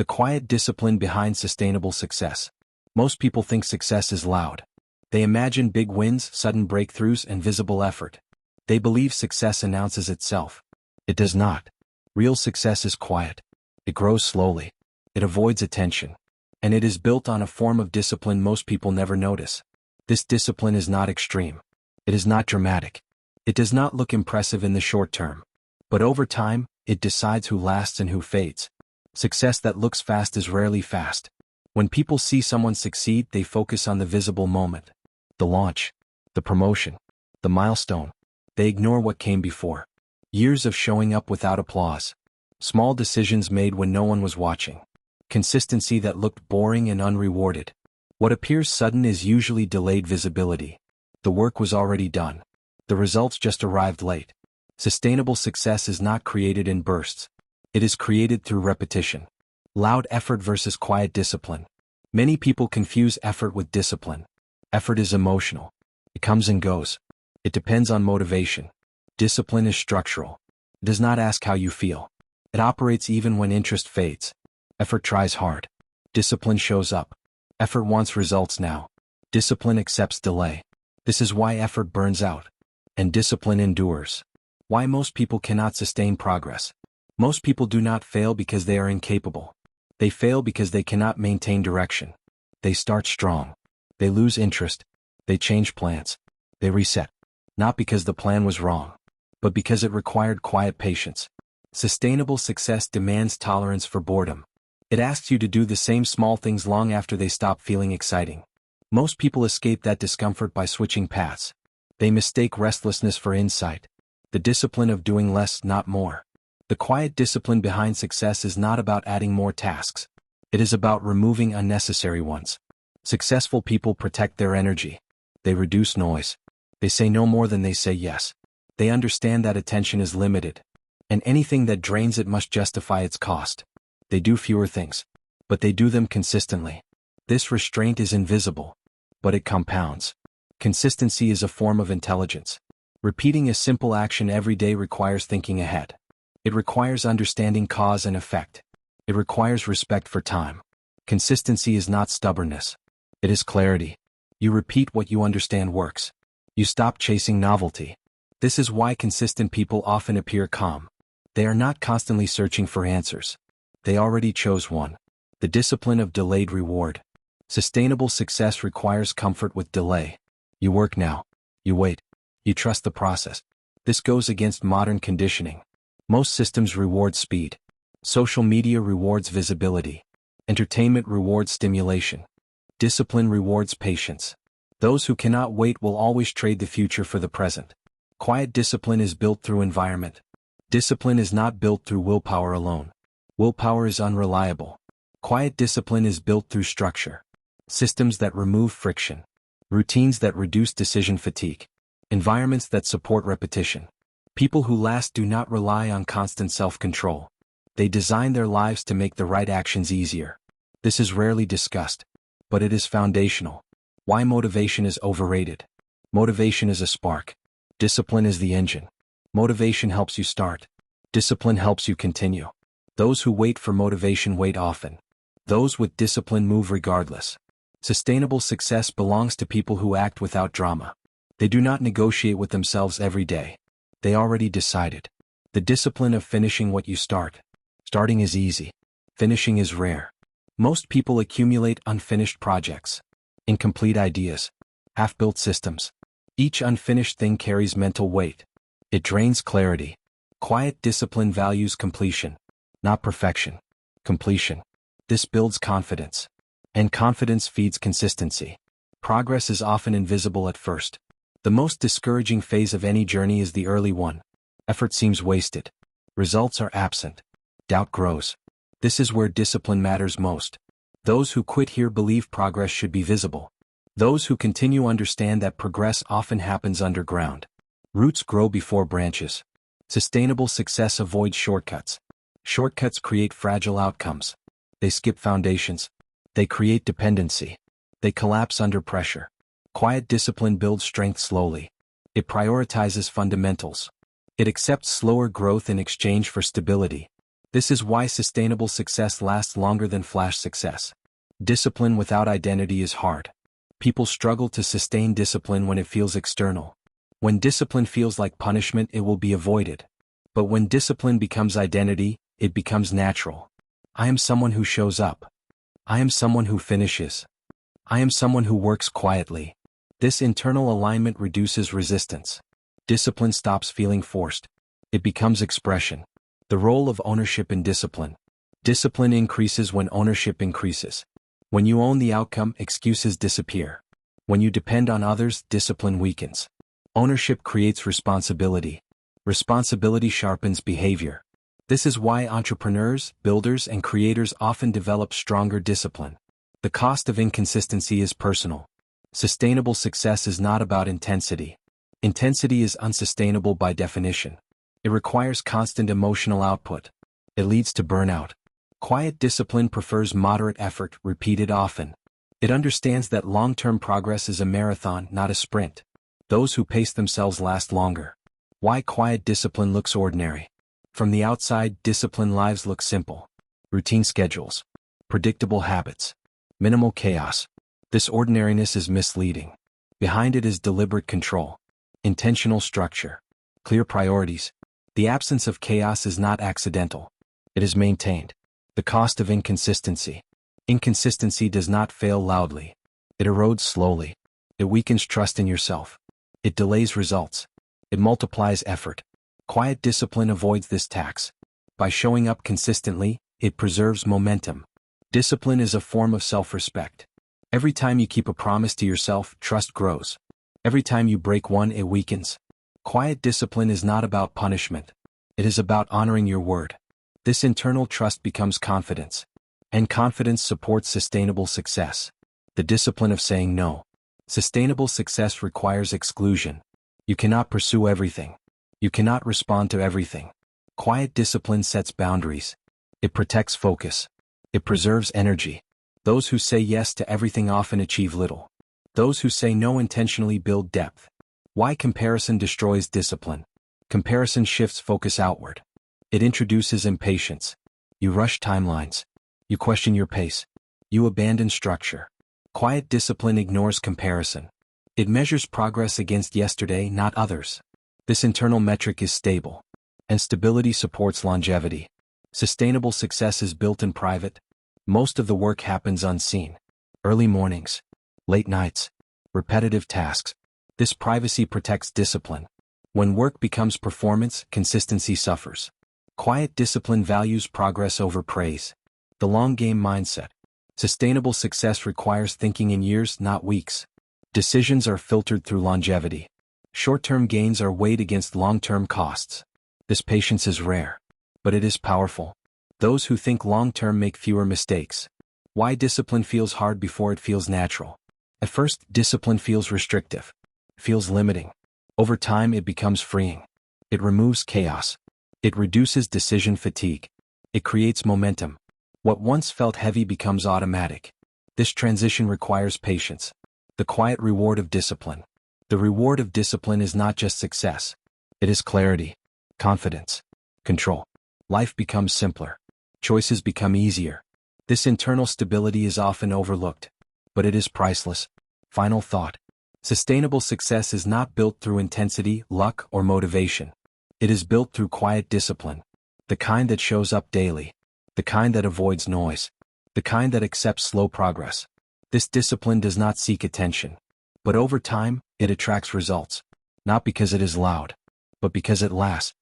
The quiet discipline behind sustainable success. Most people think success is loud. They imagine big wins, sudden breakthroughs, and visible effort. They believe success announces itself. It does not. Real success is quiet. It grows slowly. It avoids attention. And it is built on a form of discipline most people never notice. This discipline is not extreme. It is not dramatic. It does not look impressive in the short term. But over time, it decides who lasts and who fades. Success that looks fast is rarely fast. When people see someone succeed, they focus on the visible moment. The launch. The promotion. The milestone. They ignore what came before. Years of showing up without applause. Small decisions made when no one was watching. Consistency that looked boring and unrewarded. What appears sudden is usually delayed visibility. The work was already done. The results just arrived late. Sustainable success is not created in bursts. It is created through repetition. Loud effort versus quiet discipline. Many people confuse effort with discipline. Effort is emotional. It comes and goes. It depends on motivation. Discipline is structural. It does not ask how you feel. It operates even when interest fades. Effort tries hard. Discipline shows up. Effort wants results now. Discipline accepts delay. This is why effort burns out. And discipline endures. Why most people cannot sustain progress. Most people do not fail because they are incapable. They fail because they cannot maintain direction. They start strong. They lose interest. They change plans. They reset. Not because the plan was wrong, but because it required quiet patience. Sustainable success demands tolerance for boredom. It asks you to do the same small things long after they stop feeling exciting. Most people escape that discomfort by switching paths. They mistake restlessness for insight. The discipline of doing less, not more. The quiet discipline behind success is not about adding more tasks. It is about removing unnecessary ones. Successful people protect their energy. They reduce noise. They say no more than they say yes. They understand that attention is limited. And anything that drains it must justify its cost. They do fewer things. But they do them consistently. This restraint is invisible. But it compounds. Consistency is a form of intelligence. Repeating a simple action every day requires thinking ahead. It requires understanding cause and effect. It requires respect for time. Consistency is not stubbornness. It is clarity. You repeat what you understand works. You stop chasing novelty. This is why consistent people often appear calm. They are not constantly searching for answers. They already chose one. The discipline of delayed reward. Sustainable success requires comfort with delay. You work now. You wait. You trust the process. This goes against modern conditioning. Most systems reward speed. Social media rewards visibility. Entertainment rewards stimulation. Discipline rewards patience. Those who cannot wait will always trade the future for the present. Quiet discipline is built through environment. Discipline is not built through willpower alone. Willpower is unreliable. Quiet discipline is built through structure. Systems that remove friction. Routines that reduce decision fatigue. Environments that support repetition. People who last do not rely on constant self-control. They design their lives to make the right actions easier. This is rarely discussed, but it is foundational. Why motivation is overrated. Motivation is a spark. Discipline is the engine. Motivation helps you start. Discipline helps you continue. Those who wait for motivation wait often. Those with discipline move regardless. Sustainable success belongs to people who act without drama. They do not negotiate with themselves every day. They already decided. The discipline of finishing what you start. Starting is easy. Finishing is rare. Most people accumulate unfinished projects. Incomplete ideas. Half-built systems. Each unfinished thing carries mental weight. It drains clarity. Quiet discipline values completion. Not perfection. Completion. This builds confidence. And confidence feeds consistency. Progress is often invisible at first. The most discouraging phase of any journey is the early one. Effort seems wasted. Results are absent. Doubt grows. This is where discipline matters most. Those who quit here believe progress should be visible. Those who continue understand that progress often happens underground. Roots grow before branches. Sustainable success avoids shortcuts. Shortcuts create fragile outcomes. They skip foundations. They create dependency. They collapse under pressure. Quiet discipline builds strength slowly. It prioritizes fundamentals. It accepts slower growth in exchange for stability. This is why sustainable success lasts longer than flash success. Discipline without identity is hard. People struggle to sustain discipline when it feels external. When discipline feels like punishment, it will be avoided. But when discipline becomes identity, it becomes natural. I am someone who shows up. I am someone who finishes. I am someone who works quietly. This internal alignment reduces resistance. Discipline stops feeling forced. It becomes expression. The role of ownership in discipline. Discipline increases when ownership increases. When you own the outcome, excuses disappear. When you depend on others, discipline weakens. Ownership creates responsibility. Responsibility sharpens behavior. This is why entrepreneurs, builders, and creators often develop stronger discipline. The cost of inconsistency is personal. Sustainable success is not about intensity. Intensity is unsustainable by definition. It requires constant emotional output. It leads to burnout. Quiet discipline prefers moderate effort, repeated often. It understands that long-term progress is a marathon, not a sprint. Those who pace themselves last longer. Why quiet discipline looks ordinary. From the outside, disciplined lives look simple. Routine schedules. Predictable habits. Minimal chaos. This ordinariness is misleading. Behind it is deliberate control. Intentional structure. Clear priorities. The absence of chaos is not accidental. It is maintained. The cost of inconsistency. Inconsistency does not fail loudly. It erodes slowly. It weakens trust in yourself. It delays results. It multiplies effort. Quiet discipline avoids this tax. By showing up consistently, it preserves momentum. Discipline is a form of self-respect. Every time you keep a promise to yourself, trust grows. Every time you break one, it weakens. Quiet discipline is not about punishment. It is about honoring your word. This internal trust becomes confidence. And confidence supports sustainable success. The discipline of saying no. Sustainable success requires exclusion. You cannot pursue everything. You cannot respond to everything. Quiet discipline sets boundaries. It protects focus. It preserves energy. Those who say yes to everything often achieve little. Those who say no intentionally build depth. Why comparison destroys discipline? Comparison shifts focus outward. It introduces impatience. You rush timelines. You question your pace. You abandon structure. Quiet discipline ignores comparison. It measures progress against yesterday, not others. This internal metric is stable. And stability supports longevity. Sustainable success is built in private. Most of the work happens unseen. Early mornings. Late nights. Repetitive tasks. This privacy protects discipline. When work becomes performance, consistency suffers. Quiet discipline values progress over praise. The long game mindset. Sustainable success requires thinking in years, not weeks. Decisions are filtered through longevity. Short-term gains are weighed against long-term costs. This patience is rare, but it is powerful. Those who think long-term make fewer mistakes. Why discipline feels hard before it feels natural. At first, discipline feels restrictive. Feels limiting. Over time, it becomes freeing. It removes chaos. It reduces decision fatigue. It creates momentum. What once felt heavy becomes automatic. This transition requires patience. The quiet reward of discipline. The reward of discipline is not just success. It is clarity, confidence, control. Life becomes simpler. Choices become easier. This internal stability is often overlooked, but it is priceless. Final thought. Sustainable success is not built through intensity, luck, or motivation. It is built through quiet discipline. The kind that shows up daily. The kind that avoids noise. The kind that accepts slow progress. This discipline does not seek attention. But over time, it attracts results. Not because it is loud, but because it lasts.